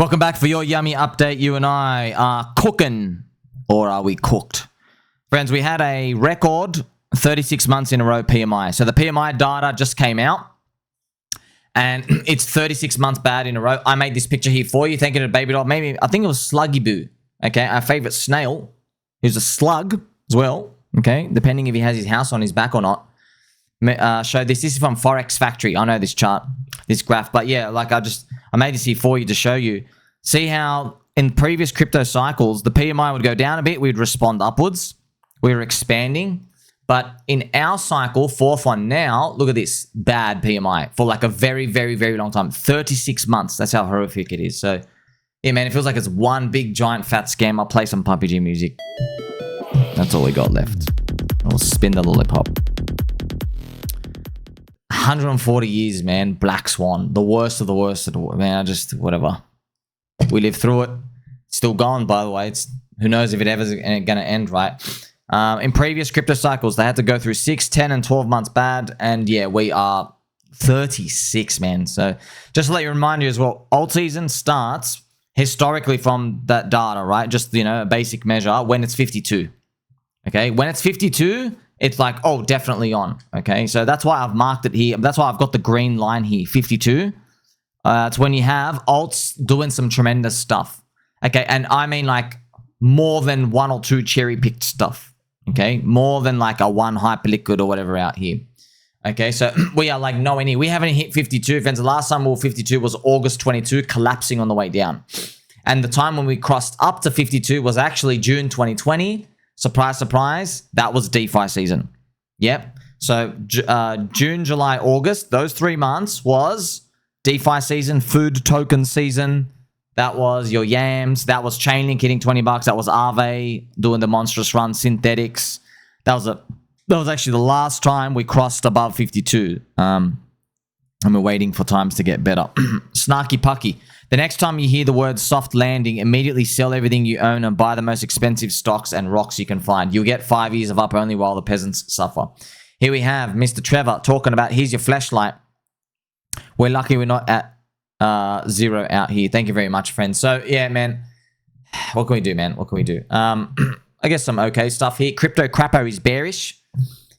Welcome back for your yummy update. You and I are cooking, or are we cooked? Friends, we had a record 36 months in a row PMI. So the PMI data just came out, and it's 36 months bad in a row. I made this picture here for you. Thank you to Baby Doll. Maybe, I think it was Sluggy Boo, okay? Our favorite snail, who's a slug as well, okay? Depending if he has his house on his back or not. Showed this. This is from Forex Factory. I know this chart, this graph, but yeah, like I made this here for you to show you. See how in previous crypto cycles, the PMI would go down a bit. We'd respond upwards. We were expanding. But in our cycle, fourth one now, look at this bad PMI for like a very, very, very long time. 36 months. That's how horrific it is. So yeah, man, it feels like it's one big giant fat scam. I'll play some Puppy G music. That's all we got left. I'll spin the lollipop. 140 years, man. Black Swan. The worst of the worst of the worst. Man, whatever. We lived through it. It's still gone, by the way. It's who knows if it ever is going to end, right? In previous crypto cycles, they had to go through 6, 10, and 12 months bad. And yeah, we are 36, man. So just to let you remind you as well, alt season starts historically from that data, right? Just, you know, a basic measure when it's 52. Okay? When it's 52... it's like, oh, definitely on, okay? So that's why I've marked it here. That's why I've got the green line here, 52. It's when you have alts doing some tremendous stuff, okay? And I mean like more than one or two cherry-picked stuff, okay? More than like a one Hyperliquid or whatever out here, okay? So we are like nowhere near. We haven't hit 52. Friends, the last time we were 52 was August 22, collapsing on the way down. And the time when we crossed up to 52 was actually June 2020. Surprise, surprise, that was DeFi season. Yep. So June, July, August, those 3 months was DeFi season, food token season. That was your yams. That was Chainlink hitting 20 bucks. That was Aave doing the monstrous run, synthetics. That was actually the last time we crossed above 52. And we're waiting for times to get better. Snarky Pucky. The next time you hear the word soft landing, immediately sell everything you own and buy the most expensive stocks and rocks you can find. You'll get 5 years of up only while the peasants suffer. Here we have Mr. Trevor talking about, here's your flashlight. We're lucky we're not at 0 out here. Thank you very much, friends. So, yeah, man. What can we do, man? What can we do? I guess some okay stuff here. Crypto Crappo is bearish.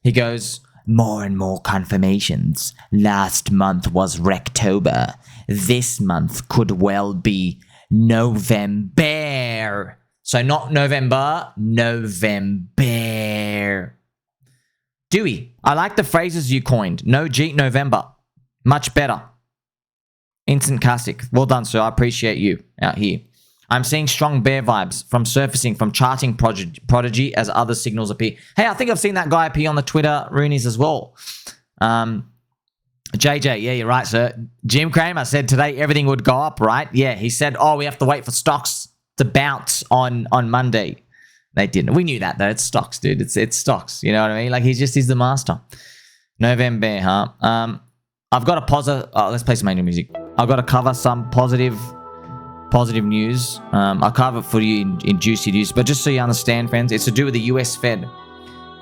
He goes, more and more confirmations. Last month was Rectober. This month could well be NovemBEAR. So not November, NovemBEAR. Dewey, I like the phrases you coined. No G, November. Much better. Instant classic. Well done, sir. I appreciate you out here. I'm seeing strong bear vibes from surfacing from charting prodigy as other signals appear. Hey, I think I've seen that guy appear on the Twitter Roonies as well. JJ, yeah, you're right, sir. Jim Cramer said today everything would go up, right? Yeah, he said, oh, we have to wait for stocks to bounce on Monday. They didn't. We knew that, though. It's stocks, dude. It's stocks. You know what I mean? Like, he's the master. NovemBEAR, huh? I've got a positive... Oh, let's play some angel music. I've got to cover some positive news. I'll cover it for you in juicy news. But just so you understand, friends, it's to do with the US Fed.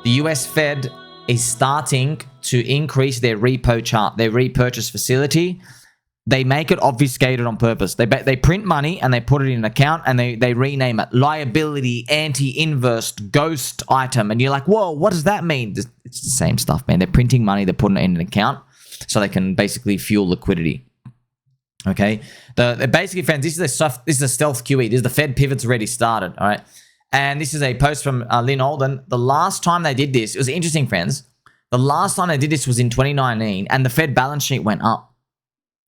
The US Fed is starting to increase their repo chart, their repurchase facility. They make it obfuscated on purpose. They print money and they put it in an account and they rename it liability, anti-inverse, ghost item. And you're like, whoa, what does that mean? It's the same stuff, man. They're printing money, they're putting it in an account so they can basically fuel liquidity. Okay, basically, friends, this is a stealth QE. This is the Fed pivot's already started. All right, and this is a post from Lynn Alden. The last time they did this, it was interesting, friends. The last time they did this was in 2019, and the Fed balance sheet went up.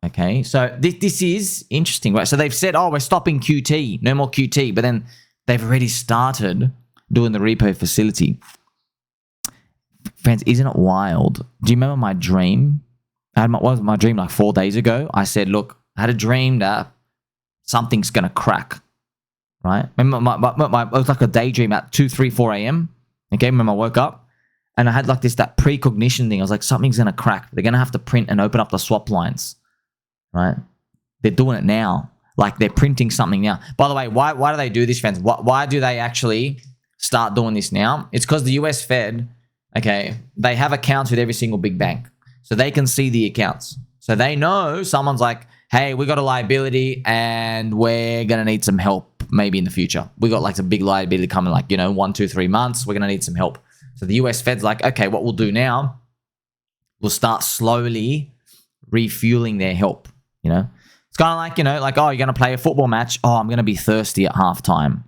Okay, so this is interesting, right? So they've said, oh, we're stopping QT, no more QT, but then they've already started doing the repo facility. Friends, isn't it wild? Do you remember my dream? What was my dream like 4 days ago? I said, look, I had a dream that something's going to crack, right? Remember, it was like a daydream at 2, 3, 4 a.m. Okay, remember I woke up and I had like that Pre-Cognition thing. I was like, something's going to crack. They're going to have to print and open up the swap lines, right? They're doing it now. Like they're printing something now. By the way, why do they do this, friends? Why do they actually start doing this now? It's because the US Fed, okay, they have accounts with every single big bank. So they can see the accounts. So they know someone's like, hey, we got a liability and we're going to need some help maybe in the future. We got like some big liability coming, like, 1, 2, 3 months. We're going to need some help. So the US Fed's like, okay, what we'll do now, we'll start slowly refueling their help, It's kind of like, oh, you're going to play a football match. Oh, I'm going to be thirsty at halftime.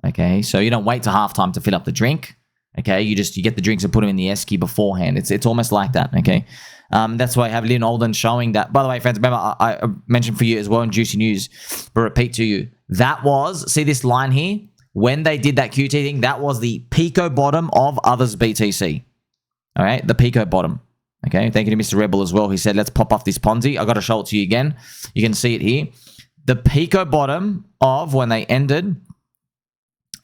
Okay, so you don't wait till halftime to fill up the drink. Okay, you get the drinks and put them in the esky beforehand. It's almost like that. Okay, that's why I have Lynn Olden showing that. By the way, friends, remember I mentioned for you as well in Juicy News, but repeat to you, that was, see this line here? When they did that QT thing, that was the Pico bottom of OTHERS-btc. All right, the Pico bottom. Okay, thank you to Mr. Rebel as well. He said, let's pop off this Ponzi. I got to show it to you again. You can see it here. The Pico bottom of when they ended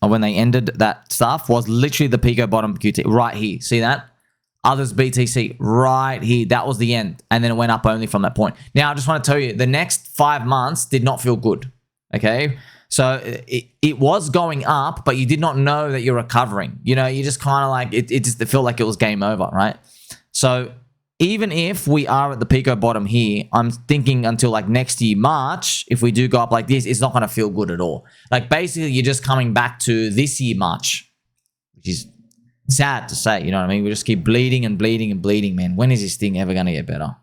that stuff was literally the Pico bottom QT right here. See that? OTHERS-btc right here. That was the end. And then it went up only from that point. Now, I just want to tell you, the next 5 months did not feel good. Okay? So it was going up, but you did not know that you're recovering. You just kind of like, it just felt like it was game over, right? So even if we are at the Pico bottom here, I'm thinking until like next year, March, if we do go up like this, it's not going to feel good at all. Like basically you're just coming back to this year, March, which is sad to say, you know what I mean? We just keep bleeding and bleeding and bleeding, man. When is this thing ever going to get better?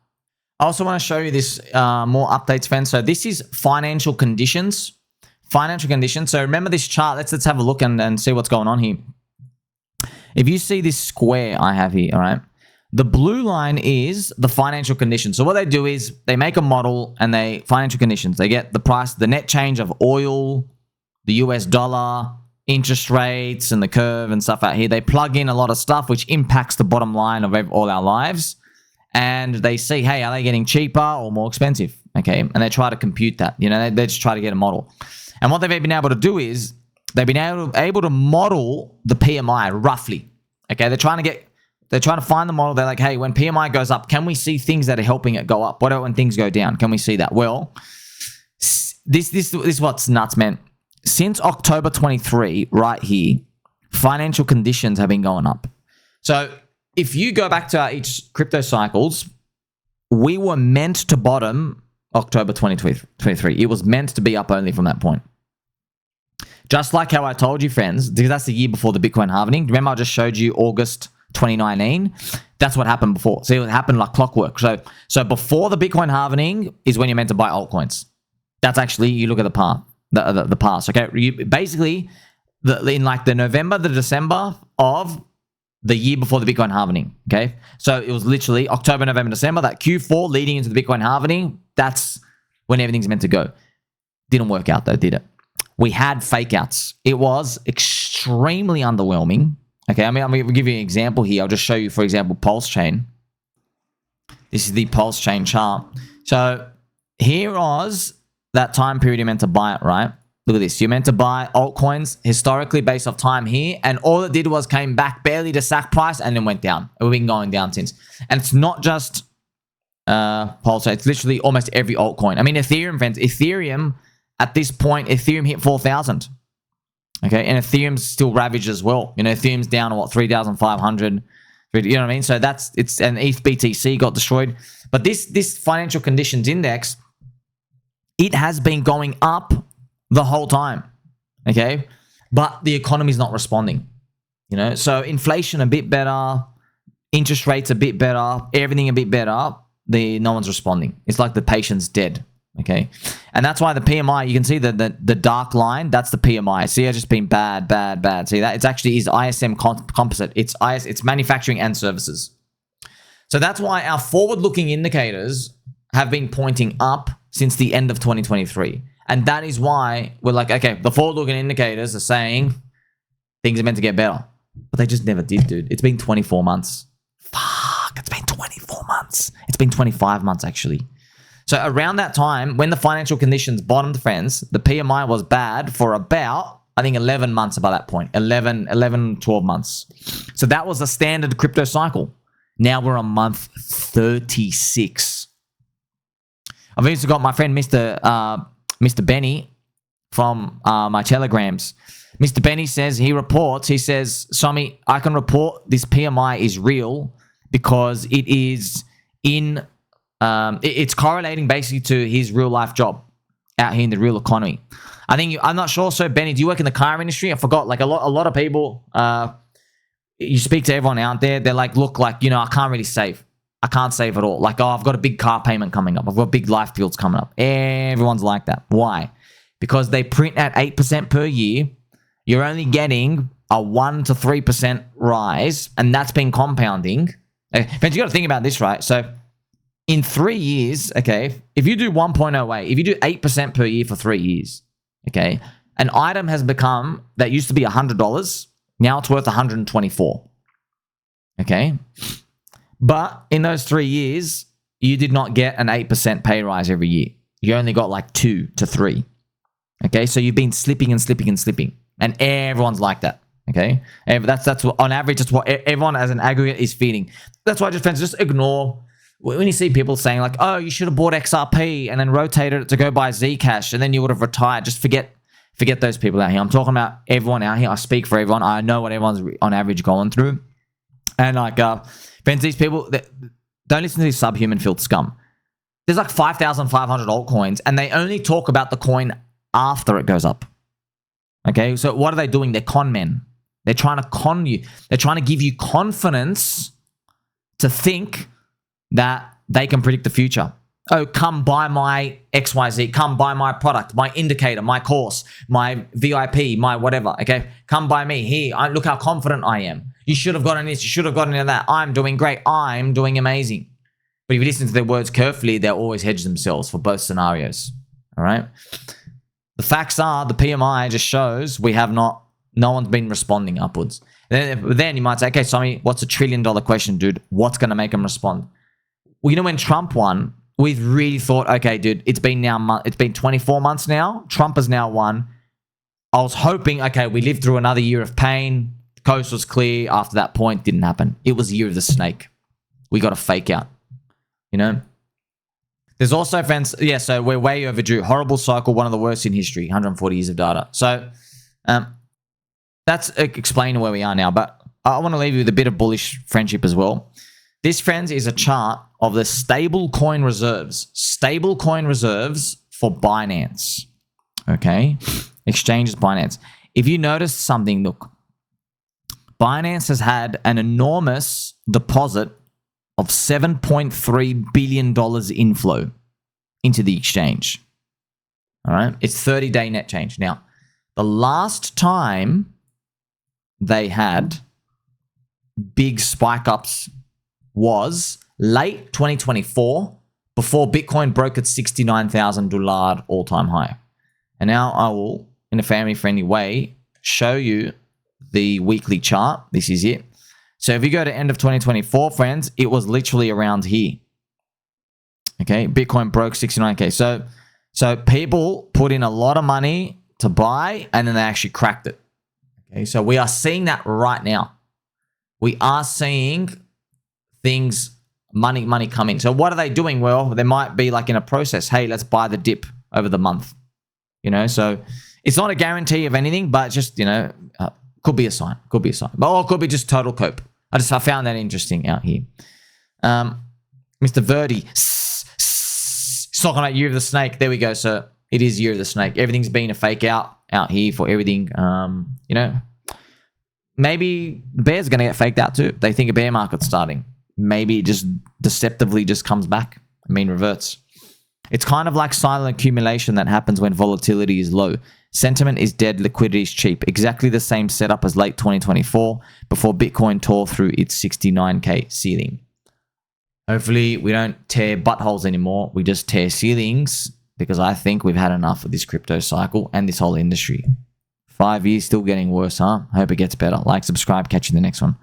I also want to show you this more updates, friends. So this is financial conditions. Financial conditions. So remember this chart. Let's have a look and see what's going on here. If you see this square I have here, all right? The blue line is the financial conditions. So what they do is they make a model and financial conditions. They get the price, the net change of oil, the US dollar, interest rates, and the curve and stuff out here. They plug in a lot of stuff which impacts the bottom line of all our lives. And they see, hey, are they getting cheaper or more expensive? Okay, and they try to compute that. They just try to get a model. And what they've been able to do is they've been able to model the PMI roughly. Okay, they're trying to find the model. They're like, hey, when PMI goes up, can we see things that are helping it go up? What about when things go down? Can we see that? Well, this is what's nuts, man. Since October 23, right here, financial conditions have been going up. So if you go back to each crypto cycles, we were meant to bottom October 2023. It was meant to be up only from that point. Just like how I told you, friends, because that's the year before the Bitcoin halving. Remember I just showed you August 2019? That's what happened before. See, it happened like clockwork. So before the Bitcoin halving is when you're meant to buy altcoins. That's actually, you look at the path, the past, okay? Basically, in like the November, the December of the year before the Bitcoin halving, okay? So it was literally October, November, December, that Q4 leading into the Bitcoin halving. That's when everything's meant to go. Didn't work out though, did it? We had fake outs. It was extremely underwhelming. Okay, I'm going to give you an example here. I'll just show you, for example, PulseChain. This is the PulseChain chart. So here was that time period you're meant to buy it, right? Look at this. You're meant to buy altcoins historically based off time here. And all it did was came back barely to sack price and then went down. We've been going down since. And it's not just PulseChain. It's literally almost every altcoin. I mean, Ethereum, friends. Ethereum, at this point, Ethereum hit 4,000. Okay, and Ethereum's still ravaged as well. Ethereum's down to what, 3,500. You know what I mean? So and ETH-BTC got destroyed. But this financial conditions index, it has been going up the whole time. Okay, but the economy's not responding. So inflation a bit better, interest rates a bit better, everything a bit better. No one's responding. It's like the patient's dead. Okay, and that's why the PMI, you can see the dark line, that's the PMI. See, it's just been bad. See that? It's actually is ISM composite. It's manufacturing and services. So that's why our forward-looking indicators have been pointing up since the end of 2023. And that is why we're like, okay, the forward-looking indicators are saying things are meant to get better. But they just never did, dude. It's been 24 months. Fuck, it's been 24 months. It's been 25 months, actually. So around that time, when the financial conditions bottomed, friends, the PMI was bad for about, I think, 11 months by that point. 11, 12 months. So that was a standard crypto cycle. Now we're on month 36. I've also got my friend Mr. Benny from my telegrams. Mr. Benny says, he says, Sommi, I can report this PMI is real because it is in it's correlating basically to his real life job out here in the real economy. I'm not sure. So Benny, do you work in the car industry? I forgot. Like a lot of people, you speak to everyone out there. They're like, look, like, I can't really save. I can't save at all. Like, oh, I've got a big car payment coming up. I've got big life bills coming up. Everyone's like that. Why? Because they print at 8% per year. You're only getting a 1 to 3% rise, and that's been compounding. Friends, you got to think about this, right? So in 3 years, okay, if you do 1.08, if you do 8% per year for 3 years, okay, an item has become, that used to be $100, now it's worth $124. Okay? But in those 3 years, you did not get an 8% pay rise every year. You only got like 2 to 3. Okay? So you've been slipping and slipping and slipping. And everyone's like that. Okay? And that's what, on average, that's what everyone as an aggregate is feeling. That's why just ignore when you see people saying like, oh, you should have bought XRP and then rotated it to go buy Zcash and then you would have retired. Just forget those people out here. I'm talking about everyone out here. I speak for everyone. I know what everyone's on average going through. And like, friends, these people that don't listen to these subhuman filth scum. There's like 5,500 altcoins and they only talk about the coin after it goes up. Okay, so what are they doing? They're con men. They're trying to con you. They're trying to give you confidence to think that they can predict the future. Oh, come buy my XYZ. Come buy my product, my indicator, my course, my VIP, my whatever. Okay, come buy me. Here, look how confident I am. You should have gotten this. You should have gotten that. I'm doing great. I'm doing amazing. But if you listen to their words carefully, they'll always hedge themselves for both scenarios. All right. The facts are the PMI just shows no one's been responding upwards. Then you might say, okay, Sommi, what's $1 trillion question, dude? What's going to make them respond? Well, when Trump won, we've really thought, okay, dude, it's been 24 months now. Trump has now won. I was hoping, okay, we lived through another year of pain. The coast was clear. After that point, didn't happen. It was the year of the snake. We got a fake out, There's also, friends, so we're way overdue. Horrible cycle, one of the worst in history, 140 years of data. So that's explaining where we are now. But I want to leave you with a bit of bullish friendship as well. This, friends, is a chart of the stablecoin reserves. Stablecoin reserves for Binance. Okay? Exchanges Binance. If you notice something, look. Binance has had an enormous deposit of $7.3 billion inflow into the exchange. All right? It's 30-day net change. Now, the last time they had big spike ups was late 2024 before Bitcoin broke its $69,000 all-time high. And now I will, in a family-friendly way, show you the weekly chart. This is it. So if you go to end of 2024, friends, it was literally around here. Okay, Bitcoin broke 69K. So people put in a lot of money to buy and then they actually cracked it. Okay, so we are seeing that right now. We are seeing things, money come in. So what are they doing? Well, they might be like in a process. Hey, let's buy the dip over the month. So it's not a guarantee of anything, but just, could be a sign. Could be a sign. Or it could be just total cope. I found that interesting out here. Mr. Verdi, he's talking about year of the snake. There we go. So it is year of the snake. Everything's been a fake out here for everything. Maybe the bear's going to get faked out too. They think a bear market's starting. Maybe it just deceptively just comes back. Reverts. It's kind of like silent accumulation that happens when volatility is low. Sentiment is dead, liquidity is cheap. Exactly the same setup as late 2024 before Bitcoin tore through its 69K ceiling. Hopefully we don't tear buttholes anymore. We just tear ceilings because I think we've had enough of this crypto cycle and this whole industry. 5 years still getting worse, huh? Hope it gets better. Like, subscribe, catch you in the next one.